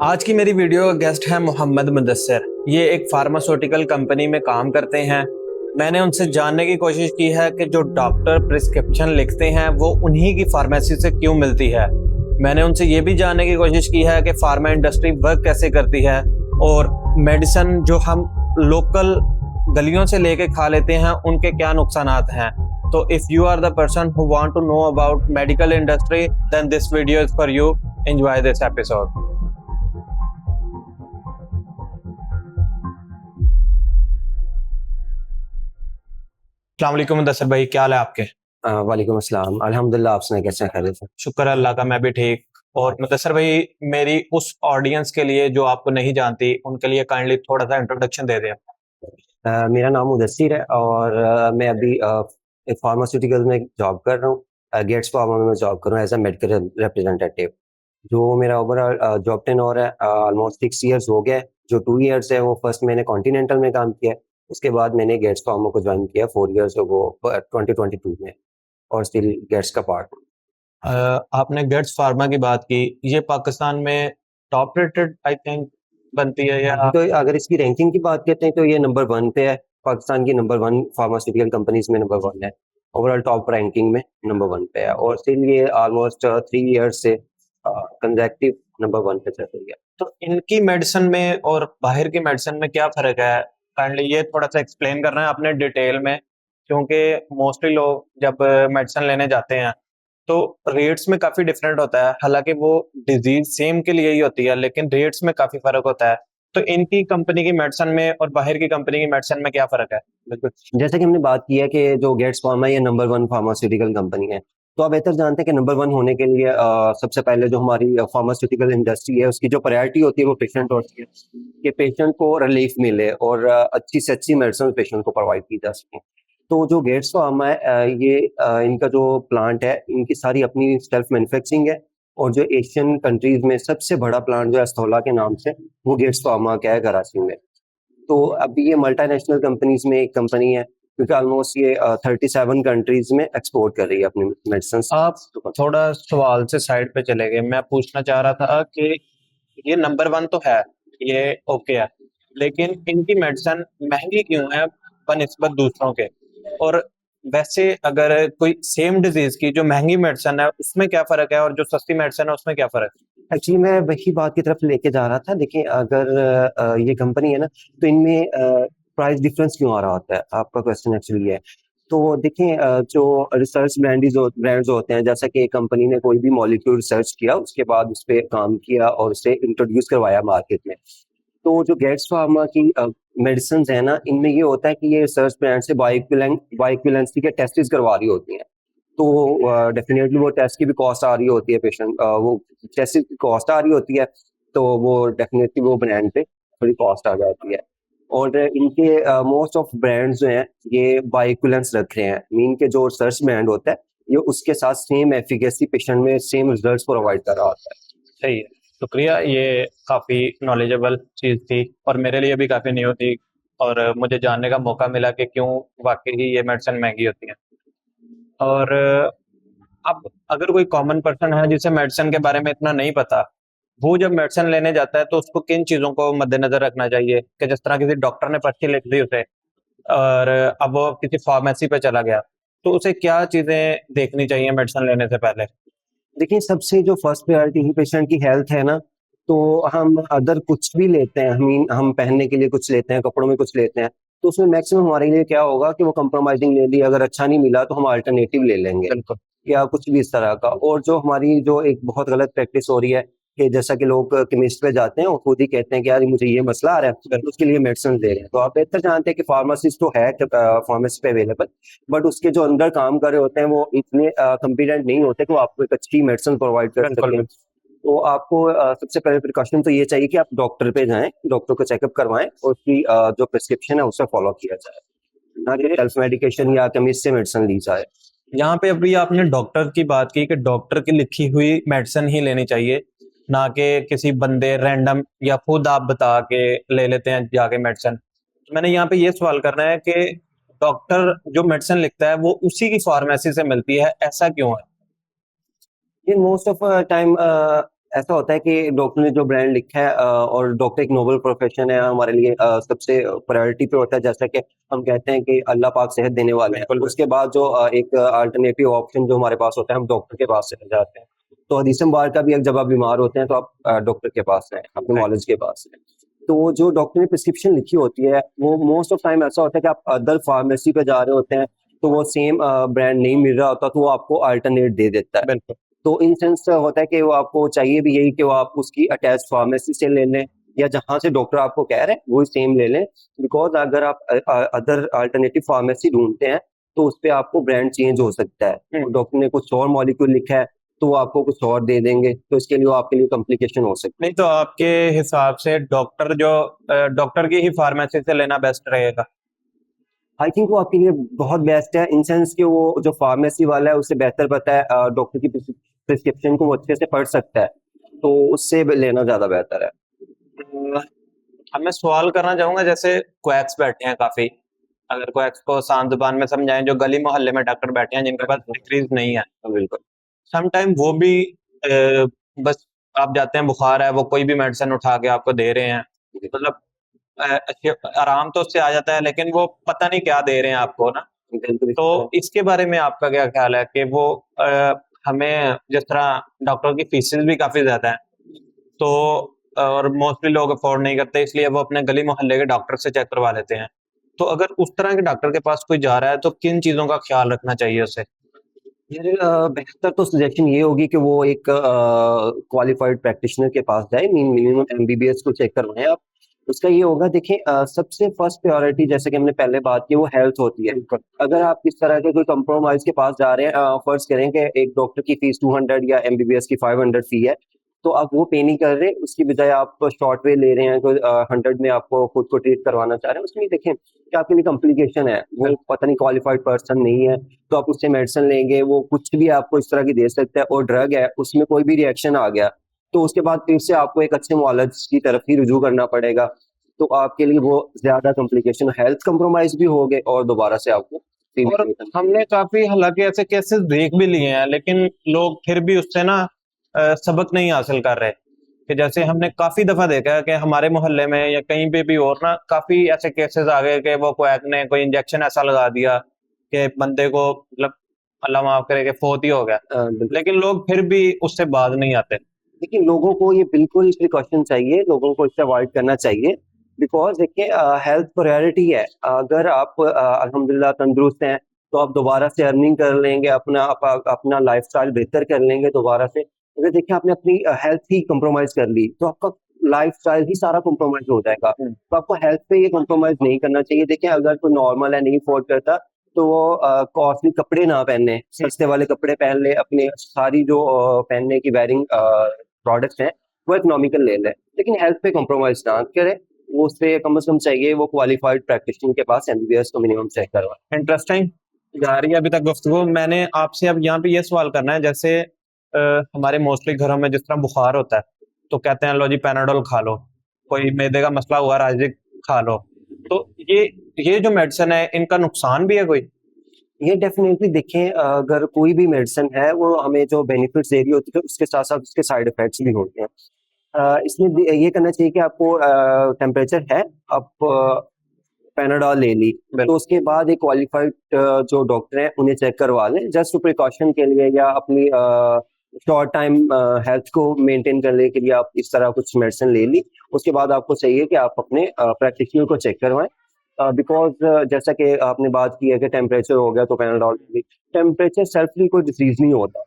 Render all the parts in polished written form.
आज की मेरी वीडियो का गेस्ट है मोहम्मद मुदस्सिर। ये एक फार्मास्यूटिकल कंपनी में काम करते हैं। मैंने उनसे जानने की कोशिश की है कि जो डॉक्टर प्रिस्क्रिप्शन लिखते हैं वो उन्हीं की फार्मेसी से क्यों मिलती है। मैंने उनसे ये भी जानने की कोशिश की है कि फार्मा इंडस्ट्री वर्क कैसे करती है और मेडिसिन जो हम लोकल गलियों से लेके खा लेते हैं उनके क्या नुकसानात हैं। तो if you are the person who want to know about medical industry then this video is for you. Enjoy this episode. अस्सलाम वालेकुम मुदस्सिर भाई, क्या हाल है आपके? वालेकुम अस्सलाम। अल्हम्दुलिल्लाह, आप सुनाए कैसे हैं? खैरियत से? शुक्र है अल्लाह का, मैं भी ठीक। और मुदस्सिर भाई, मेरी उस ऑडियंस के लिए जो आपको नहीं जानती उनके लिए काइंडली थोड़ा सा इंट्रोडक्शन दे दें। मेरा नाम मुदस्सिर है और मैं अभी एक फार्मास्यूटिकल में जॉब कर रहा हूँ। गेट्स फार्मा में मैं जॉब कर रहा हूँ एज अ मेडिकल रिप्रेजेंटेटिव। जो मेरा ओवरऑल जॉब टेन्योर है ऑलमोस्ट 6 इयर्स हो गया है। जो 2 इयर्स है वो फर्स्ट मैंने कॉन्टिनेंटल में काम किया है, उसके बाद मैंने गेट्स फार्मा को ज्वाइन किया 4 इयर्स अगो 2022 में, और स्टिल गेट्स का पार्ट हूँ। आपने गेट्स फार्मा की बात की, ये पाकिस्तान में टॉप रेटेड आई थिंक बनती है या? तो अगर इसकी रैंकिंग की बात करते हैं तो ये नंबर 1 पे है। पाकिस्तान की नंबर 1 फार्मास्यूटिकल कंपनीज में नंबर 1 है। ओवरऑल टॉप रैंकिंग में नंबर 1 पे है और स्टिल ये ऑलमोस्ट 3 इयर्स से कंसेक्टिव नंबर 1 पे चल रही है। तो इनकी मेडिसिन में और बाहर की मेडिसिन में क्या फ़र्क है? काइंडली ये थोड़ा सा एक्सप्लेन करना है आपने डिटेल में, क्योंकि मोस्टली लोग जब मेडिसिन लेने जाते हैं तो रेट्स में काफ़ी डिफरेंट होता है। हालाँकि वो डिज़ीज़ सेम के लिए ही होती है, लेकिन रेट्स में काफ़ी फ़र्क होता है। तो इनकी कंपनी की मेडिसिन में और बाहर की कंपनी की मेडिसिन में क्या फ़र्क है? बिल्कुल, जैसा कि हमने बात की है कि जो गेट्स फार्मा है ये नंबर 1 फार्मास्यूटिकल कंपनी है। तो आप बेहतर जानते हैं कि नंबर 1 होने के लिए सबसे पहले जो हमारी फार्मास्यूटिकल इंडस्ट्री है उसकी जो प्रायोरिटी होती है वो पेशेंट होती है, कि पेशेंट को रिलीफ मिले और अच्छी से अच्छी मेडिसिन पेशेंट को प्रोवाइड की जा सके। तो जो गेट्स फार्मा है ये इनका जो प्लांट है इनकी सारी अपनी सेल्फ मैन्युफैक्चरिंग है, और जो एशियन कंट्रीज में सबसे बड़ा प्लांट जो है अस्थोला के नाम से, वो गेट्स फार्मा का है कराची में। तो अभी ये मल्टीनेशनल कंपनीज में एक कंपनी है, क्योंकि ऑलमोस्ट ये 37 कंट्रीज में एक्सपोर्ट कर रही है अपनी मेडिसिन। आप थोड़ा सवाल से साइड पे चले गए। मैं पूछना चाह रहा था कि ये नंबर 1 तो है, ये ओके है, लेकिन इनकी मेडिसिन महँगी क्यों है बनिस्बत दूसरों के? और वैसे अगर कोई सेम डिज़ीज़ की जो महँगी मेडिसिन है, उसमें क्या फ़र्क है और जो सस्ती मेडिसिन है, उसमें क्या फ़र्क है? एक्चुअली मैं वही बात की तरफ लेके जा रहा था। देखिए, अगर ये कंपनी है ना, तो इनमें प्राइस डिफरेंस क्यों आ रहा होता है? आपका क्वेश्चन एक्चुअली ये है। तो देखिए, जो रिसर्च ब्रांड्स होते हैं, जैसा कि एक कंपनी ने कोई भी मॉलिक्यूल रिसर्च किया, उसके बाद उस पे काम किया और उसे इंट्रोड्यूस करवाया मार्केट में। तो जो गेट्स फार्मा की मेडिसिन है ना, इनमें ये होता है कि ये रिसर्च ब्रांड से बायोइक्विवेलेंसी के टेस्ट्स करवा रही होती हैं। तो डेफिनेटली वो टेस्ट की भी कॉस्ट आ रही होती है, वो टेस्ट की कॉस्ट आ रही होती है, तो वो डेफिनेटली वो ब्रांड पे थोड़ी कॉस्ट आ जाती है। और इनके मोस्ट ऑफ ब्रांड्स जो हैं ये बायोइक्विवेलेंस रख रहे हैं, मीन के जो रिसर्च ब्रांड होता है ये उसके साथ सेम एफिकेसी पेशेंट में सेम रिजल्ट्स प्रोवाइड कर रहा होता है। सही है, शुक्रिया। ये काफ़ी नॉलेजेबल चीज़ थी और मेरे लिए भी काफ़ी न्यू थी और मुझे जानने का मौका मिला कि क्यों वाक़ई ही ये मेडिसिन महँगी होती है। और अब अगर कोई कॉमन पर्सन है जिसे मेडिसिन के बारे में इतना नहीं पता, वो जब मेडिसिन लेने जाता है तो उसको किन चीज़ों को मद्देनज़र रखना चाहिए? कि जिस तरह किसी डॉक्टर ने पर्ची लिख दी उसे और अब वो किसी फार्मेसी पे चला गया, तो उसे क्या चीज़ें देखनी चाहिए मेडिसिन लेने से पहले? देखिए, सबसे जो फर्स्ट प्रायोरिटी ही पेशेंट की हेल्थ है ना, तो हम अगर कुछ भी लेते हैं, हम पहनने के लिए कुछ लेते हैं, कपड़ों में कुछ लेते हैं, तो उसमें मैक्सिमम हमारे लिए क्या होगा कि वो कंप्रोमाइजिंग ले लिया, अगर अच्छा नहीं मिला तो हम अल्टरनेटिव ले लेंगे बिल्कुल। या कुछ भी इस तरह का। और जो हमारी जो एक बहुत गलत प्रैक्टिस हो रही है कि जैसा कि लोग केमिस्ट पे जाते हैं और खुद ही कहते हैं कि यार मुझे ये मसला आ रहा है, तो उसके लिए मेडिसिन दे रहे हैं। तो आप बेहतर जानते हैं कि फार्मासिस्ट तो है फार्मेसी पे अवेलेबल, बट उसके जो अंदर काम कर रहे होते हैं वो इतने कॉम्पिटेंट नहीं होते कि वो आपको एक अच्छी मेडिसिन प्रोवाइड कर बिल्कुल, सकें। बिल्कुल। तो आपको सबसे पहले प्रिकॉशन तो ये चाहिए कि आप डॉक्टर पे जाएं, डॉक्टर को चेकअप करवाएं और उसकी जो प्रिस्क्रिप्शन है उसे फॉलो किया जाए, ना कि सेल्फ मेडिकेशन या केमिस्ट से मेडिसिन ली जाए। यहाँ पे अभी आपने डॉक्टर की बात की कि डॉक्टर की लिखी हुई मेडिसिन ही लेनी चाहिए, ना कि किसी बंदे रैंडम या खुद आप बता के ले लेते हैं जाके मेडिसिन। तो मैंने यहाँ पे ये सवाल करना है कि डॉक्टर जो मेडिसिन लिखता है वो उसी की फार्मेसी से मिलती है, ऐसा क्यों है? ये मोस्ट ऑफ टाइम ऐसा होता है कि डॉक्टर ने जो ब्रांड लिखा है और डॉक्टर एक नोबल प्रोफेशन है हमारे लिए, सबसे प्रायोरिटी पे होता है, जैसा कि हम कहते हैं कि अल्लाह पाक सेहत देने वाले हैं। बिल्कुल। उसके बाद जो एक अल्टरनेटिव ऑप्शन जो हमारे पास होता है, हम डॉक्टर के पास चले जाते हैं। तो हदीस मुबारक का भी एक, जब आप बीमार होते हैं तो आप डॉक्टर के पास हैं, अपने Right. मौलवी के पास हैं। तो जो डॉक्टर ने प्रिस्क्रिप्शन लिखी होती है वो मोस्ट ऑफ टाइम ऐसा होता है कि आप अदर फार्मेसी पे जा रहे होते हैं, तो वो सेम ब्रांड नहीं मिल रहा होता, तो वो आपको अल्टरनेट दे देता है। बिल्कुल। तो इन सेंस होता है कि वो आपको चाहिए भी यही कि वो आप उसकी अटैच फार्मेसी से ले लें, या जहाँ से डॉक्टर आपको कह रहे हैं वही सेम ले लें। बिकॉज अगर आप अदर अल्टरनेटिव फार्मेसी ढूंढते हैं तो उस पे आपको ब्रांड चेंज हो सकता है। डॉक्टर ने कुछ और मॉलिक्यूल लिखा है तो वो आपको कुछ और दे देंगे, तो इसके लिए वो आपके लिए कॉम्प्लिकेशन हो सकती है। नहीं तो आपके हिसाब से डॉक्टर की ही फार्मेसी से लेना बेस्ट रहेगा? आई थिंक वो आपके लिए बहुत बेस्ट है, इन सेंस कि वो जो फार्मेसी वाला है उसे बेहतर पता है, डॉक्टर की प्रिस्क्रिप्शन को वो अच्छे से पढ़ सकता है, तो उससे लेना ज्यादा बेहतर है। अब मैं सवाल करना चाहूंगा, जैसे क्वैक्स बैठे हैं काफी, अगर क्वैक्स को आसान जुबान में समझाएं, जो गली मोहल्ले में डॉक्टर बैठे हैं जिनके पास डिग्रीज नहीं है, बिल्कुल। समटाइम वो भी बस आप जाते हैं, बुखार है, वो कोई भी मेडिसिन उठा के आपको दे रहे हैं, मतलब आराम तो उससे आ जाता है, लेकिन वो पता नहीं क्या दे रहे हैं आपको ना। बिल्कुल। तो इसके बारे में आपका क्या ख्याल है कि वो हमें, जिस तरह डॉक्टर की फीसेस भी काफी ज्यादा है, तो और मोस्टली लोग अफोर्ड नहीं करते, इसलिए वो अपने गली मोहल्ले के डॉक्टर से चेक करवा लेते हैं। तो अगर उस तरह के डॉक्टर के पास कोई जा रहा है तो किन चीजों का ख्याल रखना चाहिए उसे? यार बेहतर तो सजेशन ये होगी कि वो एक क्वालिफाइड प्रैक्टिशनर के पास जाए, मिनिमम एमबीबीएस को चेक करवाएं आप। उसका ये होगा, देखिए सबसे फर्स्ट प्रायोरिटी जैसे कि हमने पहले बात की वो हेल्थ होती है। अगर आप किस तरह के कोई कंप्रोमाइज के पास जा रहे हैं, फर्ज करें कि एक डॉक्टर की फीस 200 या एमबीबीएस की 500 फी है, तो आप वो पे नहीं कर रहे, उसकी बजाय आप शॉर्ट वे ले रहे हैं, कोई 100 में आपको खुद को ट्रीट करवाना चाह रहे हैं, उसमें देखें कि आपके लिए कॉम्प्लिकेशन है, वो पता नहीं क्वालिफाइड पर्सन नहीं है, तो आप उससे मेडिसिन लेंगे, वो कुछ भी आपको इस तरह की दे सकता है, और ड्रग है उसमें कोई भी रिएक्शन आ गया तो उसके बाद फिर से आपको एक अच्छे मुआलज की तरफ ही रुजू करना पड़ेगा। तो आपके लिए वो ज्यादा कॉम्प्लिकेशन, हेल्थ कंप्रोमाइज भी हो गए और दोबारा से आपको और हमने काफी हालांकि ऐसे केसेस देख भी लिए हैं, लेकिन लोग फिर भी उससे ना सबक नहीं हासिल कर रहे। कि जैसे हमने काफी दफा देखा है कि हमारे मोहल्ले में या कहीं पे भी और ना काफी ऐसे केसेस आ गए कि वो क्वैक ने कोई इंजेक्शन ऐसा लगा दिया कि बंदे को, मतलब अल्लाह माफ करे, कि फौत ही हो गया, लेकिन लोग फिर भी उससे बाज नहीं आते। लेकिन लोगों को ये बिल्कुल प्रिकॉशन चाहिए, लोगों को इससे अवॉइड करना चाहिए। बिकॉज देखिए हेल्थ प्रायोरिटी है। अगर आप अल्हम्दुलिल्लाह तंदुरुस्त हैं तो आप दोबारा से अर्निंग कर लेंगे, अपना लाइफस्टाइल बेहतर कर लेंगे दोबारा से। अगर देखिए आपने अपनी हेल्थ ही कॉम्प्रोमाइज कर ली तो आपका लाइफस्टाइल ही सारा कॉम्प्रोमाइज हो जाएगा। तो आपको हेल्थ पे ये कॉम्प्रोमाइज नहीं करना चाहिए। देखिए अगर कोई नॉर्मल है, नहीं अफोर्ड करता, तो वो कॉस्टली कपड़े ना पहने, सस्ते वाले कपड़े पहन ले, अपने सारी जो पहनने की वेयरिंग प्रोडक्ट्स हैं वो इकोनॉमिकल ले लें, लेकिन हेल्थ पे कॉम्प्रोमाइज ना करें। वो उससे कम से कम चाहिए वो क्वालिफाइड प्रैक्टिशनर के पास एमबीबीएस को मिनिमम चेक करवाएं। इंटरेस्टिंग जा रही है अभी तक गुफ्तगू। मैंने आपसे अब यहाँ पे ये सवाल करना है, जैसे हमारे मोस्टली घरों में जिस तरह बुखार होता है तो कहते हैं लो जी पैनाडोल खा लो, कोई मैदे का मसला हुआ राजिक खा लो। तो ये जो मेडिसिन है इनका नुकसान भी है कोई? ये डेफिनेटली देखें, अगर कोई भी मेडिसिन है वो हमें जो बेनिफिट्स दे रही होती है उसके साथ साथ उसके साइड इफेक्ट्स भी होते हैं। इसमें ये करना चाहिए कि आपको टेम्परेचर है, आप पैनाडोल ले ली, तो उसके बाद एक क्वालिफाइड जो डॉक्टर हैं उन्हें चेक करवा लें, जस्ट प्रिकॉशन के लिए या अपनी शॉर्ट टाइम हेल्थ को मेंटेन करने के लिए आप इस तरह कुछ मेडिसिन ले ली। उसके बाद आपको चाहिए कि आप अपने प्रैक्टिशनर को चेक करवाएं। बिकॉज जैसा कि आपने बात की है कि टेम्परेचर हो गया तो पैनाडोल ले ली, टेम्परेचर सेल्फली कोई डिजीज नहीं होता,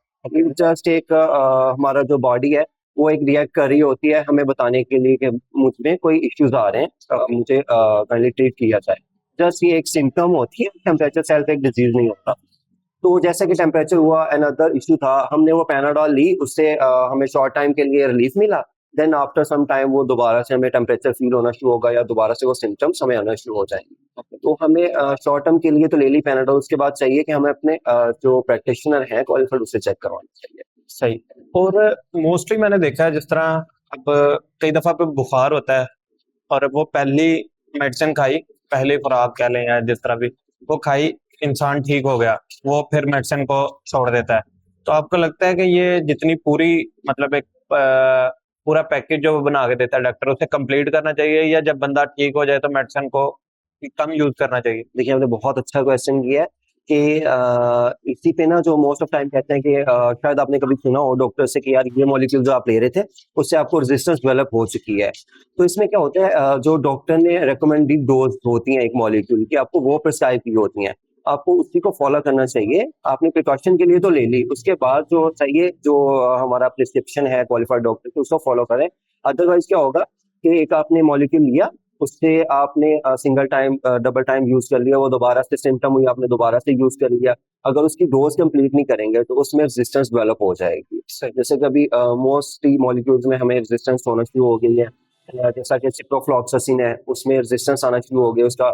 जस्ट एक हमारा जो बॉडी है वो एक रिएक्ट कर रही होती है हमें बताने के लिए कि मुझ में कोई इश्यूज आ रहे हैं, मुझे पहले ट्रीट किया जाए। जस्ट ये एक सिम्टम होती है, टेम्परेचर सेल्फ एक डिजीज नहीं होता। तो जैसा कि टेम्परेचर हुआ, अनदर इशू था, हमने वो पैनाडोल ली, उससे हमें शॉर्ट टाइम के लिए रिलीफ मिला, देन आफ्टर सम टाइम वो दोबारा से हमें टेम्परेचर फील होना शुरू होगा या दोबारा से वो सिम्टम्स हमें आना शुरू हो जाएंगे। तो हमें शॉर्ट टर्म के लिए तो ले ली पैनाडोल, उसके बाद चाहिए कि हमें अपने जो प्रैक्टिशनर है क्वालिफाइड उससे चेक करवाना चाहिए। सही। और मोस्टली मैंने देखा है, जिस तरह अब कई दफा पे बुखार होता है और वो पहली मेडिसिन खाई, पहली खुराक कह लें या जिस तरह भी, वो खाई, इंसान ठीक हो गया, वो फिर मेडिसिन को छोड़ देता है। तो आपको लगता है कि ये जितनी पूरी मतलब एक पूरा पैकेज जो बना के देता है डॉक्टर, उसे कंप्लीट करना चाहिए, या जब बंदा ठीक हो जाए तो मेडिसिन को कम यूज करना चाहिए? देखिए आपने बहुत अच्छा क्वेश्चन किया है कि इसी पे ना जो मोस्ट ऑफ टाइम कहते हैं कि शायद आपने कभी सुना हो डॉक्टर से कि यार ये मॉलिक्यूल जो आप ले रहे थे उससे आपको रेजिस्टेंस डेवलप हो चुकी है। तो इसमें क्या होता है, जो डॉक्टर ने रिकमेंडेड डोज होती है एक मॉलिक्यूल की, आपको वो प्रिस्क्राइब की होती हैं, आपको उसी को फॉलो करना चाहिए। आपने प्रिकॉशन के लिए तो ले ली, उसके बाद जो चाहिए जो हमारा प्रिस्क्रिप्शन है क्वालिफाइड डॉक्टर की, उसको फॉलो करें। अदरवाइज क्या होगा कि एक आपने मॉलिक्यूल लिया, उससे आपने single time double time use कर लिया, वो दोबारा से सिम्टम हुई, आपने दोबारा से यूज कर लिया, अगर उसकी डोज कंप्लीट नहीं करेंगे तो उसमें रेजिस्टेंस डेवलप हो जाएगी। जैसे कभी मोस्टली मॉलिक्यूल्स में हमें रेजिस्टेंस होना शुरू हो गई है, जैसा कि सिप्रोफ्लॉक्सासिन है, उसमें रेजिस्टेंस आना शुरू हो गया, उसका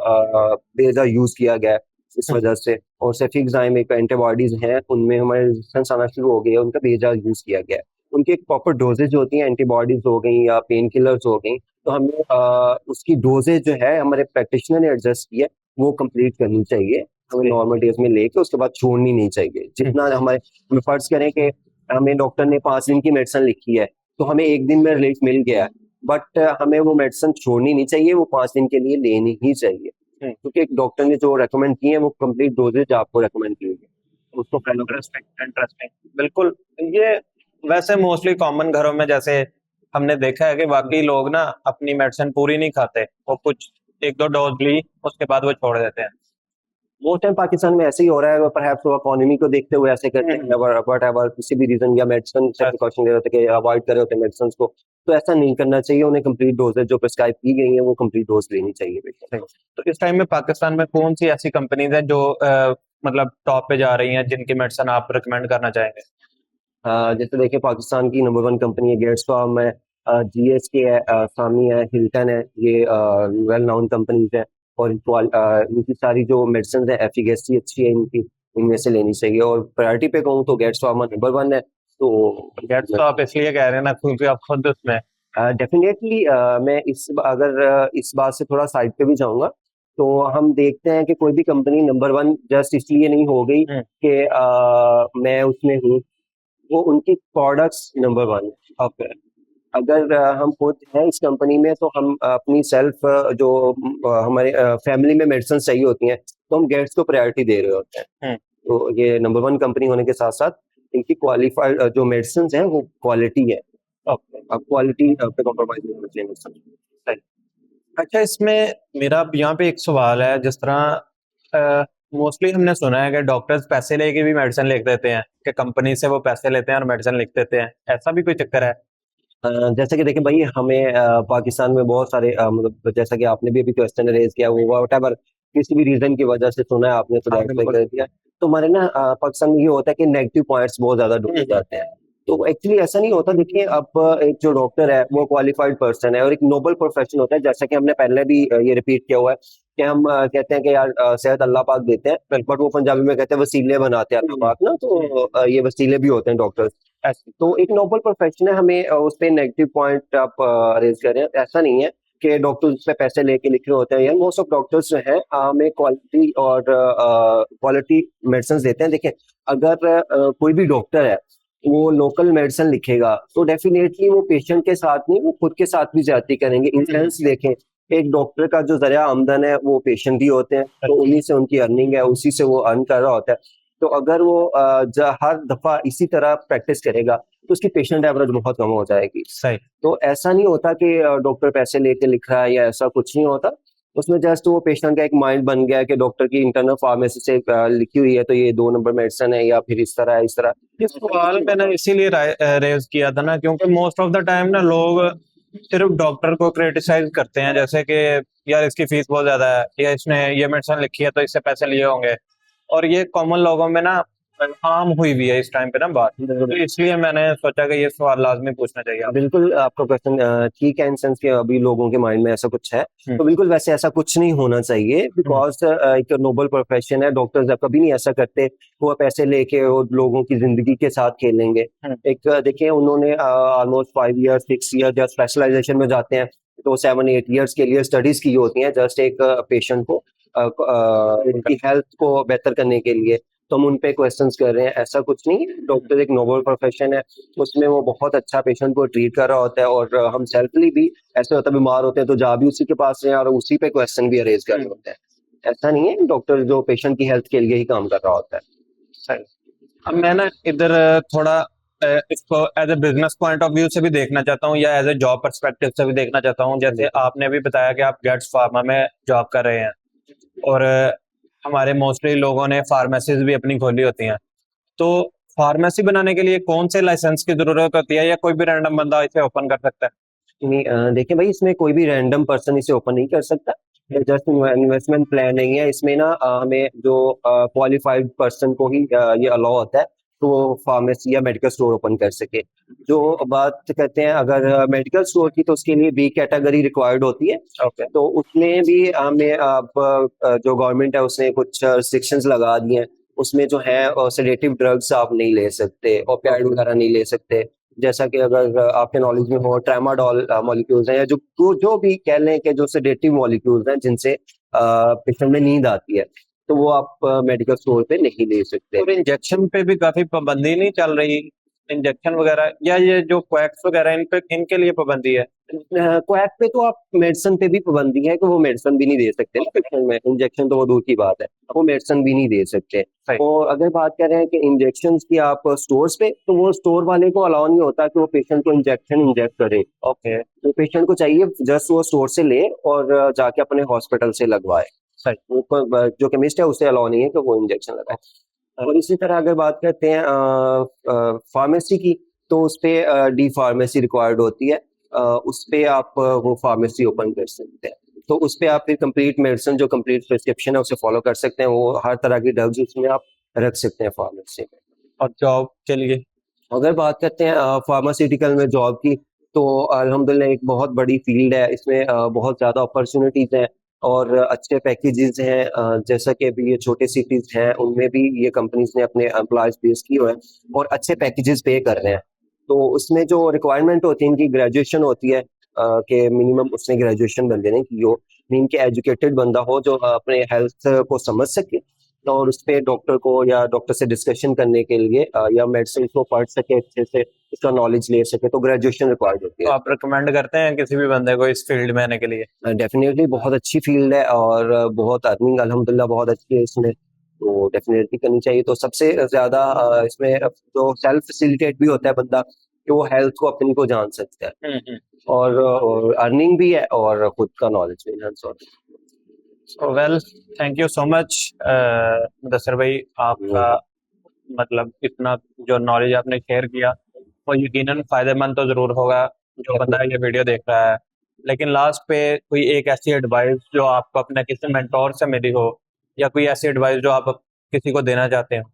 बेजा यूज किया गया है इस वजह से। और सेफिक्साइम एक एंटीबॉडीज हैं, उनमें हमारे रेजिस्टेंस आना शुरू हो गया, उनका बेजा यूज किया गया है। उनकी एक प्रॉपर डोजेज होती है, एंटीबॉडीज हो गई या पेन किलर्स हो गई, तो हमें उसकी डोजेज जो है हमारे प्रैक्टिशनर ने एडजस्ट की है वो कंप्लीट करनी चाहिए। हमें नॉर्मल डेज में लेके उसके बाद छोड़नी नहीं चाहिए। जितना हमारे हम फर्ज करें कि हमें डॉक्टर ने 5 दिन की मेडिसिन लिखी है, तो हमें एक दिन में रिलीफ मिल गया है, बट हमें वो मेडिसिन छोड़नी नहीं चाहिए, वो 5 दिन के लिए लेनी ही चाहिए, क्योंकि एक डॉक्टर ने जो रेकमेंड की है वो कंप्लीट डोजेज आपको रेकमेंड की है, उसको फॉलो करें। इंटरेस्टिंग, बिल्कुल। ये वैसे मोस्टली कॉमन घरों में जैसे हमने देखा है कि वाकई लोग ना अपनी मेडिसिन पूरी नहीं खाते, वो कुछ एक दो डोज ली उसके बाद वो छोड़ देते हैं। वो टाइम पाकिस्तान में ऐसे ही हो रहा है, परहैप्स वो इकोनॉमी को देखते हुए ऐसे करते हैं, बट एवर किसी भी रीजन या मेडिसिन से प्रिकॉशन ले रहे होते हैं कि अवॉइड कर रहे होते हैं मेडिसिन को, तो ऐसा नहीं करना चाहिए। उन्हें कंप्लीट डोजेज जो प्रिस्क्राइब की गई है वो कंप्लीट डोज लेनी चाहिए बेटा। तो इस टाइम में पाकिस्तान में कौन सी ऐसी कंपनीज हैं जो मतलब टॉप पे जा रही हैं, जिनकी मेडिसिन आप रिकमेंड करना चाहेंगे? जैसे देखिए पाकिस्तान की नंबर 1 कंपनी है गेट्स फार्म है, जीएसके है, सामी है, हिल्टन है, ये वेल नोन कंपनीज है। और इनकी सारी जो मेडिसिन है एफिकेसी अच्छी है इनकी, इनमें से लेनी चाहिए। और प्रायोरिटी पे कहूँ तो गेट्स फार्मा नंबर 1 है। तो गेट्स तो आप इसलिए कह रहे हैं ना क्योंकि आप खुद उसमें। डेफिनेटली मैं इस बात से थोड़ा साइड पे भी जाऊंगा, तो हम देखते हैं कि कोई भी कंपनी नंबर 1 जस्ट इसलिए नहीं हो गई कि मैं उसमें हूँ, वो उनकी प्रोडक्ट्स नंबर 1 है। ओके, अगर हम खुद हैं इस कंपनी में तो हम अपनी सेल्फ जो हमारे फैमिली में मेडिसिन चाहिए होती हैं तो हम गेट्स को प्रायोरिटी दे रहे होते हैं। तो ये नंबर 1 कंपनी होने के साथ साथ इनकी क्वालिफाइड जो मेडिसिन है वो क्वालिटी है। अब क्वालिटी पे कॉम्प्रोमाइज नहीं होना चाहिए मेडिसिन। अच्छा, इसमें मेरा यहाँ पे एक सवाल है, जिस तरह मोस्टली हमने सुना है कि डॉक्टर्स पैसे लेके भी मेडिसिन लिख देते हैं, कि कंपनी से वो पैसे लेते हैं और मेडिसिन लिख देते हैं, ऐसा भी कोई चक्कर है? जैसे कि देखिए भाई, हमें पाकिस्तान में बहुत सारे मतलब जैसा कि आपने भी अभी क्वेश्चन रेज किया, वो व्हाटएवर किसी भी रीजन की वजह से सुना है आपने तो दैट्स कर दिया। तो हमारे ना पाकिस्तान में ये होता है कि नेगेटिव पॉइंट्स बहुत ज्यादा ढूंढे जाते हैं। तो एक्चुअली ऐसा नहीं होता। देखिए अब एक जो डॉक्टर है वो क्वालिफाइड पर्सन है और एक नोबल प्रोफेशन होता है, जैसा कि हमने पहले भी ये रिपीट किया हुआ है कि हम कहते हैं कि यार सेहत अल्लाह पाक देते हैं, बट वो पंजाबी में कहते हैं वसीले बनाते हैं अल्लाह पाक ना, तो ये वसीले भी होते हैं डॉक्टर्स। तो एक नोबल प्रोफेशन है, हमें उस पर नेगेटिव पॉइंट आप रेज कर रहे हैं, ऐसा नहीं है कि डॉक्टर्स उस पर पैसे लेके लिख रहे होते हैं। यार मोस्ट ऑफ डॉक्टर्स जो हैं हमें क्वालिटी और क्वालिटी मेडिसिन देते हैं। देखिए अगर कोई भी डॉक्टर है वो लोकल मेडिसिन लिखेगा तो डेफिनेटली वो पेशेंट के साथ नहीं, वो खुद के साथ भी ज्यादती करेंगे। इन सेंस देखें, एक डॉक्टर का जो जरिया आमदन है वो पेशेंट भी होते हैं, तो उन्हीं से उनकी अर्निंग है, उसी से वो अर्न कर रहा होता है। तो अगर वो हर दफा इसी तरह प्रैक्टिस करेगा तो उसकी पेशेंट एवरेज बहुत कम हो जाएगी। सही। तो ऐसा नहीं होता कि डॉक्टर पैसे लेके लिख रहा है या ऐसा कुछ नहीं होता, उसमें जस्ट वो पेशेंट का एक माइंड बन गया कि डॉक्टर की इंटरनल फार्मेसी से लिखी हुई है तो ये 2 नंबर मेडिसिन है या फिर इस तरह है इस तरह। इस सवाल मैंने इसीलिए रेज किया था ना, क्योंकि मोस्ट ऑफ द टाइम ना लोग सिर्फ डॉक्टर को क्रिटिसाइज करते हैं, जैसे कि यार इसकी फीस बहुत ज्यादा है, या इसने ये मेडिसिन लिखी है तो इससे पैसे लिए होंगे, और ये कॉमन लोगों में ना आम हुई भी है इस टाइम पे ना बात। तो इसलिए मैंने सोचा कि ये सवाल लाजमी पूछना चाहिए आपको। बिल्कुल आपका क्वेश्चन ठीक है, इन सेंस के अभी लोगों के माइंड में ऐसा कुछ है, तो बिल्कुल वैसे ऐसा कुछ नहीं होना चाहिए, बिकॉज एक नोबल प्रोफेशन है। डॉक्टर्स कभी नहीं ऐसा करते वो पैसे लेके और लोगों की जिंदगी के साथ खेलेंगे। एक देखिए उन्होंने ऑलमोस्ट 5 ईयर 6 ईयर जब स्पेशलाइजेशन में जाते हैं तो 7-8 ईयर्स के लिए स्टडीज की होती हैं, जस्ट एक पेशेंट को उनकी हेल्थ को बेहतर करने के लिए। तो हम उन पे क्वेश्चंस कर रहे हैं, ऐसा कुछ नहीं है। डॉक्टर एक नोबल प्रोफेशन है, उसमें वो बहुत अच्छा पेशेंट को ट्रीट कर रहा होता है, और हम सेल्फली भी ऐसे होता है बीमार होते हैं तो जा भी उसी के पास रहे हैं और उसी पे क्वेश्चन भी अरेज कर रहे होते हैं। ऐसा नहीं है, डॉक्टर जो पेशेंट की हेल्थ के लिए ही काम कर रहा होता है। सही। अब मैं ना इधर थोड़ा इसको as a business point of view से भी देखना चाहता हूँ या एज ए जॉब पर्सपेक्टिव से भी देखना चाहता हूँ। जैसे आपने भी बताया कि आप गेट्स फार्मा में जॉब कर रहे हैं, और हमारे मोस्टली लोगों ने फार्मेसीज भी अपनी खोली होती हैं। तो फार्मेसी बनाने के लिए कौन से लाइसेंस की जरूरत होती है, या कोई भी रैंडम बंदा इसे ओपन कर सकता है? नहीं, देखिए भाई, इसमें कोई भी रैंडम पर्सन इसे ओपन नहीं कर सकता। ये जस्ट इन्वेस्टमेंट प्लान नहीं है इसमें ना। हमें जो क्वालिफाइड पर्सन को ही ये अलाउ होता है तो वो फार्मेसी या मेडिकल स्टोर ओपन कर सके। जो बात करते हैं अगर मेडिकल स्टोर की, तो उसके लिए बी कैटेगरी रिक्वायर्ड होती है। ओके। तो उसमें भी हमें जो गवर्नमेंट है उसने कुछ रिस्ट्रिक्शंस लगा दिए हैं। उसमें जो है सेडेटिव ड्रग्स आप नहीं ले सकते, ओपियाइड वगैरह नहीं ले सकते। जैसा कि अगर आपके नॉलेज में हो, ट्रामाडोल मॉलिक्यूल्स हैं, या जो भी कह लें कि जो सेडेटिव मॉलिक्यूल्स हैं जिनसे पेशेंट में नींद आती है, तो वो आप मेडिकल स्टोर पे नहीं ले सकते। और इंजेक्शन पे भी काफी पाबंदी नहीं चल रही? इंजेक्शन वगैरह या ये जो क्वैक्स वगैरह, इन पे इनके लिए पाबंदी है? क्वैक पे तो आप मेडिसिन पे भी पाबंदी है कि वो मेडिसिन भी नहीं दे सकते ना पेशेंट में। इंजेक्शन तो वो दूर की बात है, वो मेडिसिन भी नहीं दे सकते। सही। और अगर बात कर रहे हैं कि इंजेक्शन की आप स्टोर्स पे, तो वो स्टोर वाले को अलाउ नहीं होता कि वो पेशेंट को इंजेक्शन इंजेक्ट करे। ओके। तो पेशेंट को चाहिए जस्ट वो स्टोर से ले और जाके अपने हॉस्पिटल से लगवाए। सही। वो जो केमिस्ट है उसे अलाउ नहीं है कि वो इंजेक्शन लगाए। और इसी तरह अगर बात करते हैं फार्मेसी की, तो उस पे डी फार्मेसी रिक्वायर्ड होती है। उस पे आप वो फार्मेसी ओपन कर सकते हैं। तो उस पे आप फिर कंप्लीट मेडिसिन, जो कंप्लीट प्रिस्क्रिप्शन है, उसे फॉलो कर सकते हैं। वो हर तरह की ड्रग्स उसमें आप रख सकते हैं फार्मेसी में। और जॉब के लिए? अगर बात करते हैं फार्मास्यूटिकल में जॉब की, तो अल्हम्दुलिल्लाह एक बहुत बड़ी फील्ड है। इसमें बहुत ज़्यादा अपॉर्चुनिटीज़ हैं और अच्छे पैकेजेस हैं। जैसा कि अभी ये छोटे सिटीज़ हैं, उनमें भी ये कंपनीज ने अपने एम्प्लॉयज़ प्लेस किए हुए हैं और अच्छे पैकेजेस पे कर रहे हैं। तो उसमें जो रिक्वायरमेंट होती है, इनकी ग्रेजुएशन होती है कि मिनिमम उसने ग्रेजुएशन बंदे ने की हो, मीन के एजुकेटेड बंदा हो जो अपने हेल्थ को समझ सके, और उस पे डॉक्टर को या डॉक्टर से डिस्कशन करने के लिए या मेडिसिन को पढ़ सके अच्छे से, इसका नॉलेज ले सके, तो ग्रेजुएशन रिक्वायर्ड होती तो है। आप रिकमेंड करते हैं किसी भी बंदे को इस फील्ड में आने के लिए? डेफिनेटली बहुत अच्छी फील्ड है और बहुत अर्निंग अल्हम्दुलिल्लाह बहुत अच्छी है इसमें, तो डेफिनेटली करनी चाहिए। तो सबसे ज़्यादा इसमें जो सेल्फ फैसिलिटेट भी होता है बंदा, कि वो हेल्थ को अपनी को जान सकता है, और अर्निंग भी है और खुद का नॉलेज भी enhance होता है। So well, thank you so much Mudassir भाई, आपका मतलब इतना जो नॉलेज आपने शेयर किया वो यकीनन फायदेमंद तो जरूर होगा जो बंदा ये वीडियो देख रहा है। लेकिन लास्ट पे कोई एक ऐसी एडवाइस जो आपको अपने किसी मेंटोर से मिली हो, या कोई ऐसी एडवाइस जो आप किसी को देना चाहते हो?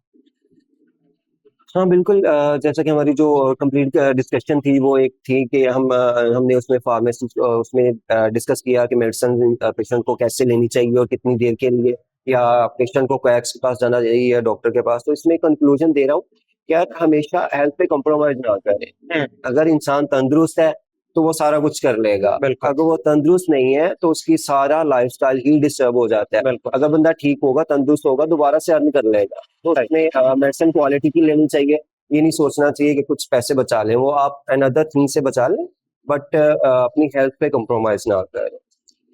हाँ, बिल्कुल। जैसा कि हमारी जो कंप्लीट डिस्कशन थी, वो एक थी कि हमने उसमें फार्मेसी उसमें डिस्कस किया कि मेडिसिन पेशेंट को कैसे लेनी चाहिए और कितनी देर के लिए, या पेशेंट को क्वैक्स के पास जाना चाहिए या डॉक्टर के पास। तो इसमें कंक्लूजन दे रहा हूँ कि यार हमेशा हेल्थ पे कॉम्प्रोमाइज ना करें। अगर इंसान तंदुरुस्त है तो वो सारा कुछ कर लेगा। बिल्कुल। अगर वो तंदुरुस्त नहीं है तो उसकी सारा लाइफस्टाइल ही डिस्टर्ब हो जाता है। बिल्कुल। अगर बंदा ठीक होगा, तंदुरुस्त होगा, दोबारा से अर्न कर लेगा। तो उसमें मेडिसिन क्वालिटी की लेनी चाहिए। ये नहीं सोचना चाहिए कि कुछ पैसे बचा लें, वो आप अनदर थिंग से बचा लें, बट अपनी हेल्थ पे कॉम्प्रोमाइज ना करें।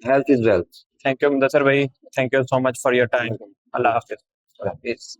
Health is wealth. Thank you Mudassir भाई, thank you so much for your time. अल्लाह हाफिज।